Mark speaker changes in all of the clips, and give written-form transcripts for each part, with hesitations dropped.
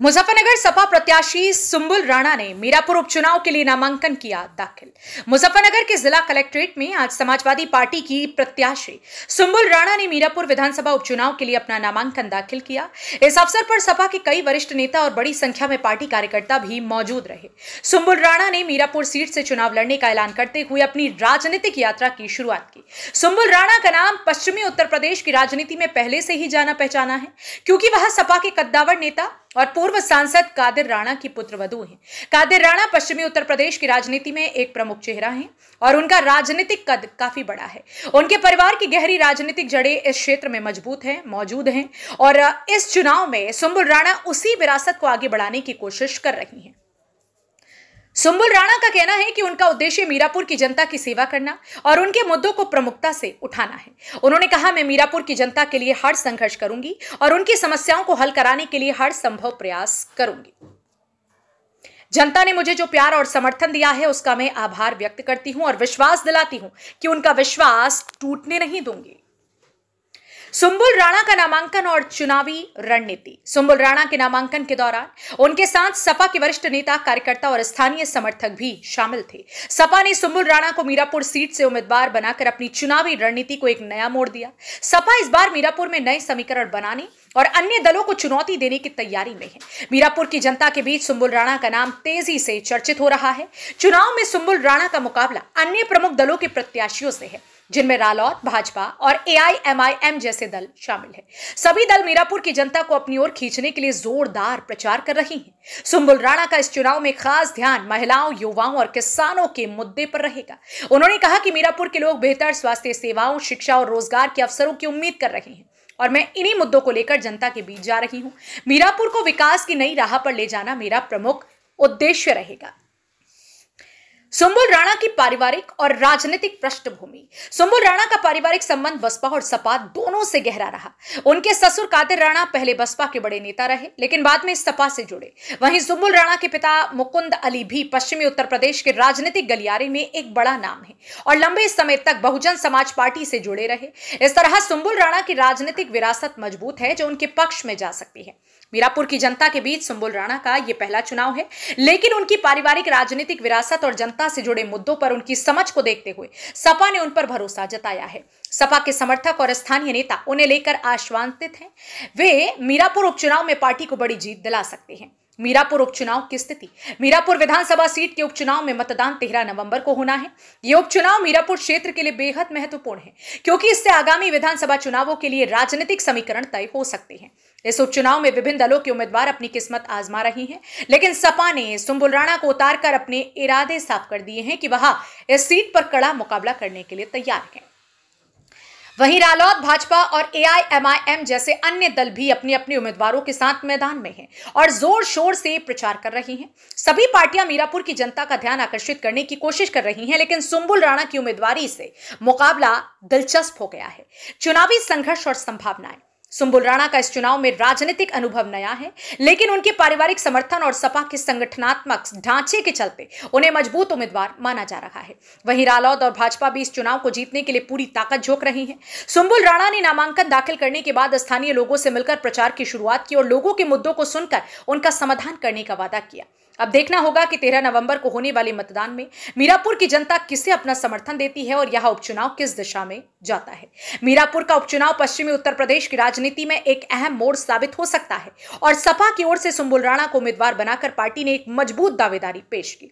Speaker 1: मुजफ्फरनगर सपा प्रत्याशी सुंबुल राणा ने मीरापुर उपचुनाव के लिए नामांकन किया दाखिल। मुजफ्फरनगर के जिला कलेक्ट्रेट में आज समाजवादी पार्टी की प्रत्याशी सुंबुल राणा ने मीरापुर विधानसभा उपचुनाव के लिए अपना नामांकन दाखिल किया। इस अवसर पर सपा के कई वरिष्ठ नेता और बड़ी संख्या में पार्टी कार्यकर्ता भी मौजूद रहे। सुंबुल राणा ने मीरापुर सीट से चुनाव लड़ने का ऐलान करते हुए अपनी राजनीतिक यात्रा की शुरुआत की। सुंबुल राणा का नाम पश्चिमी उत्तर प्रदेश की राजनीति में पहले से ही जाना पहचाना है, क्योंकि वह सपा के कद्दावर नेता और पूर्व सांसद कादिर राणा की पुत्रवधू हैं। कादिर राणा पश्चिमी उत्तर प्रदेश की राजनीति में एक प्रमुख चेहरा हैं और उनका राजनीतिक कद काफी बड़ा है। उनके परिवार की गहरी राजनीतिक जड़ें इस क्षेत्र में मौजूद हैं और इस चुनाव में सुंबुल राणा उसी विरासत को आगे बढ़ाने की कोशिश कर रही हैं। सुंबुल राणा का कहना है कि उनका उद्देश्य मीरापुर की जनता की सेवा करना और उनके मुद्दों को प्रमुखता से उठाना है। उन्होंने कहा, मैं मीरापुर की जनता के लिए हर संघर्ष करूंगी और उनकी समस्याओं को हल कराने के लिए हर संभव प्रयास करूंगी। जनता ने मुझे जो प्यार और समर्थन दिया है उसका मैं आभार व्यक्त करती हूं और विश्वास दिलाती हूं कि उनका विश्वास टूटने नहीं दूंगी। सुंबुल राणा का नामांकन और चुनावी रणनीति। सुंबुल राणा के नामांकन के दौरान उनके साथ सपा के वरिष्ठ नेता, कार्यकर्ता और स्थानीय समर्थक भी शामिल थे। सपा ने सुंबुल राणा को मीरापुर सीट से उम्मीदवार बनाकर अपनी चुनावी रणनीति को एक नया मोड़ दिया। सपा इस बार मीरापुर में नए समीकरण बनाने और अन्य दलों को चुनौती देने की तैयारी में है। मीरापुर की जनता के बीच सुंबुल राणा का नाम तेजी से चर्चित हो रहा है। चुनाव में सुंबुल राणा का मुकाबला अन्य प्रमुख दलों के प्रत्याशियों से है, जिनमें रालोद, भाजपा और AIMIM जैसे दल शामिल है। सभी दल मीरापुर की जनता को अपनी ओर खींचने के लिए जोरदार प्रचार कर रही हैं। सुंबुल राणा का इस चुनाव में खास ध्यान महिलाओं, युवाओं और किसानों के मुद्दे पर रहेगा। उन्होंने कहा कि मीरापुर के लोग बेहतर स्वास्थ्य सेवाओं, शिक्षा और रोजगार के अवसरों की उम्मीद कर रहे हैं और मैं इन्हीं मुद्दों को लेकर जनता के बीच जा रही हूं। मीरापुर को विकास की नई राह पर ले जाना मेरा प्रमुख उद्देश्य रहेगा। सुंबुल राणा की पारिवारिक और राजनीतिक पृष्ठभूमि। सुंबुल राणा का पारिवारिक संबंध बसपा और सपा दोनों से गहरा रहा। उनके ससुर कादिर राणा पहले बसपा के बड़े नेता रहे, लेकिन बाद में सपा से जुड़े। वहीं सुंबुल राणा के पिता मुकुंद अली भी पश्चिमी उत्तर प्रदेश के राजनीतिक गलियारे में एक बड़ा नाम है और लंबे समय तक बहुजन समाज पार्टी से जुड़े रहे। इस तरह सुंबुल राणा की राजनीतिक विरासत मजबूत है जो उनके पक्ष में जा सकती है। मीरापुर की जनता के बीच सुंबुल राणा का यह पहला चुनाव है, लेकिन उनकी पारिवारिक राजनीतिक विरासत और जनता से जुड़े मुद्दों पर उनकी समझ को देखते हुए सपा ने उन पर भरोसा जताया है। सपा के समर्थक और स्थानीय नेता उन्हें लेकर आश्वस्त हैं। वे मीरापुर उपचुनाव में पार्टी को बड़ी जीत दिला सकते हैं। मीरापुर उपचुनाव की स्थिति। मीरापुर विधानसभा सीट के उपचुनाव में मतदान 13 नवंबर को होना है। यह उपचुनाव मीरापुर क्षेत्र के लिए बेहद महत्वपूर्ण है, क्योंकि इससे आगामी विधानसभा चुनावों के लिए राजनीतिक समीकरण तय हो सकते हैं। इस उपचुनाव में विभिन्न दलों के उम्मीदवार अपनी किस्मत आजमा रही हैं, लेकिन सपा ने सुंबुल राणा को उतारकर अपने इरादे साफ कर दिए हैं कि वह इस सीट पर कड़ा मुकाबला करने के लिए तैयार है। वहीं रालोद, भाजपा और AIMIM जैसे अन्य दल भी अपने अपने उम्मीदवारों के साथ मैदान में हैं और जोर शोर से प्रचार कर रही हैं। सभी पार्टियां मीरापुर की जनता का ध्यान आकर्षित करने की कोशिश कर रही हैं, लेकिन सुंबुल राणा की उम्मीदवारी से मुकाबला दिलचस्प हो गया है। चुनावी संघर्ष और संभावनाएं। सुंबुल राणा का इस चुनाव में राजनीतिक अनुभव नया है, लेकिन उनके पारिवारिक समर्थन और सपा के संगठनात्मक ढांचे के चलते उन्हें मजबूत उम्मीदवार माना जा रहा है। वहीं रालोद और भाजपा भी इस चुनाव को जीतने के लिए पूरी ताकत झोंक रही हैं। सुंबुल राणा ने नामांकन दाखिल करने के बाद स्थानीय लोगों से मिलकर प्रचार की शुरुआत की और लोगों के मुद्दों को सुनकर उनका समाधान करने का वादा किया। अब देखना होगा कि 13 नवंबर को होने वाले मतदान में मीरापुर की जनता किसे अपना समर्थन देती है और यह उपचुनाव किस दिशा में जाता है। मीरापुर का उपचुनाव पश्चिमी उत्तर प्रदेश की राजनीति में एक अहम मोड़ साबित हो सकता है और सपा की ओर से सुंबुल राणा को उम्मीदवार बनाकर पार्टी ने एक मजबूत दावेदारी पेश की।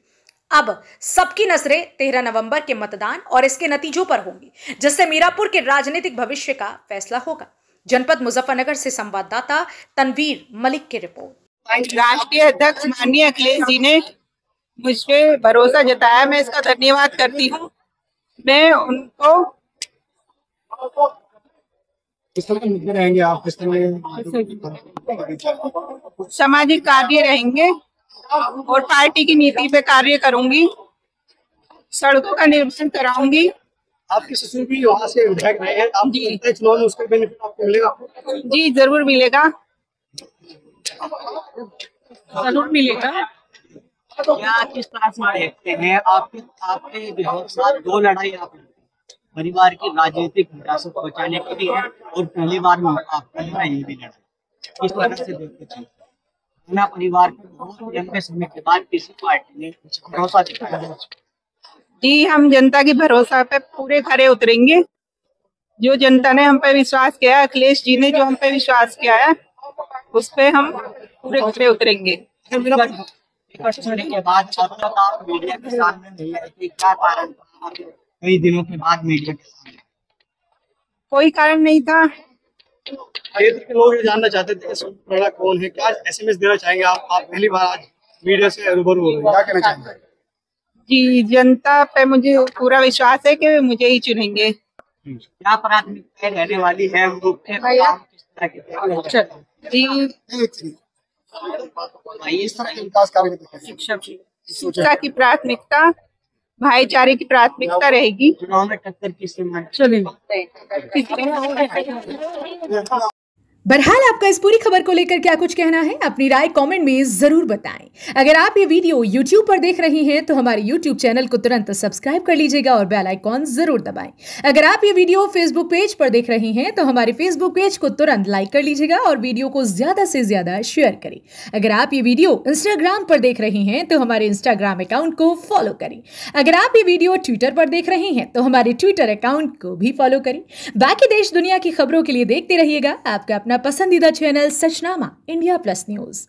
Speaker 1: अब सबकी नजरें 13 नवंबर के मतदान और इसके नतीजों पर होंगी, जिससे मीरापुर के राजनीतिक भविष्य का फैसला होगा। जनपद मुजफ्फरनगर से संवाददाता तनवीर मलिक की रिपोर्ट।
Speaker 2: राष्ट्रीय अध्यक्ष माननीय अखिलेश जी ने मुझ पे भरोसा जताया, मैं इसका धन्यवाद करती हूँ। मैं उनको
Speaker 3: किस तरह के मुद्दे रहेंगे आप, किस तरह
Speaker 2: सामाजिक कार्य रहेंगे और पार्टी की नीति पे कार्य करूंगी, सड़कों का निर्माण कराऊंगी।
Speaker 3: आपके ससुर भी वहाँ से विधायक रहे हैं, आप चुनाव में उसका बेनिफिट आपको मिलेगा?
Speaker 2: जी जरूर मिलेगा, जरूर मिलेगा।
Speaker 4: क्या किस तरह से देखते हैं आपके विधायक साथ दो लड़ाई आप परिवार की राजनीतिक विरासत बचाने के लिए और पहली बार में आप ये भी लड़ाई किस तरह से देखते हैं? राणा परिवार पर बहुत लंबे समय के बाद किसी पार्टी ने भरोसा दिखाया।
Speaker 2: जी, हम जनता की भरोसा पे पूरे खरे उतरेंगे। जो जनता ने हम पे विश्वास किया, अखिलेश जी ने जो हम पे विश्वास किया है, उस पे हम पूरे खरे उतरेंगे।
Speaker 4: के बाद अब तक आप मीडिया के सामने नहीं आए थे, क्या कारण था कई दिनों के बाद मीडिया के सामने?
Speaker 2: कोई कारण नहीं था।
Speaker 3: क्षेत्र के लोग ये जानना चाहते थे सुम्बुल राणा कौन है, क्या एसएमएस देना चाहेंगे आप पहली बार आज मीडिया से रूबरू हो रहे हैं, क्या कहना चाहेंगे?
Speaker 2: जी, जनता पे मुझे पूरा विश्वास है कि मुझे ही चुनेंगे।
Speaker 4: क्या प्राथमिकताएं रहने वाली है, मुख्य काम किस तरह के थे?
Speaker 2: जी,
Speaker 4: इस तरह के विकास कार्य
Speaker 2: शिक्षा की प्राथमिकता, भाईचारे की प्राथमिकता रहेगी।
Speaker 4: चुनाव में टक्कर किससे माने?
Speaker 1: बहरहाल आपका इस पूरी खबर को लेकर क्या कुछ कहना है, अपनी राय कमेंट में जरूर बताएं। अगर आप ये वीडियो YouTube पर देख रहे हैं तो हमारे YouTube चैनल को तुरंत सब्सक्राइब कर लीजिएगा और बेल आइकॉन जरूर दबाएं। अगर आप ये वीडियो Facebook पेज पर देख रहे हैं तो हमारे Facebook पेज को तुरंत लाइक कर लीजिएगा और वीडियो को ज्यादा से ज्यादा शेयर करें। अगर आप ये वीडियो Instagram पर देख रहे हैं तो हमारे Instagram अकाउंट को फॉलो करें। अगर आप ये वीडियो Twitter पर देख रहे हैं तो हमारे Twitter अकाउंट को भी फॉलो करें। बाकी देश दुनिया की खबरों के लिए देखते रहिएगा आपका अपना पसंदीदा चैनल सचनामा इंडिया प्लस न्यूज।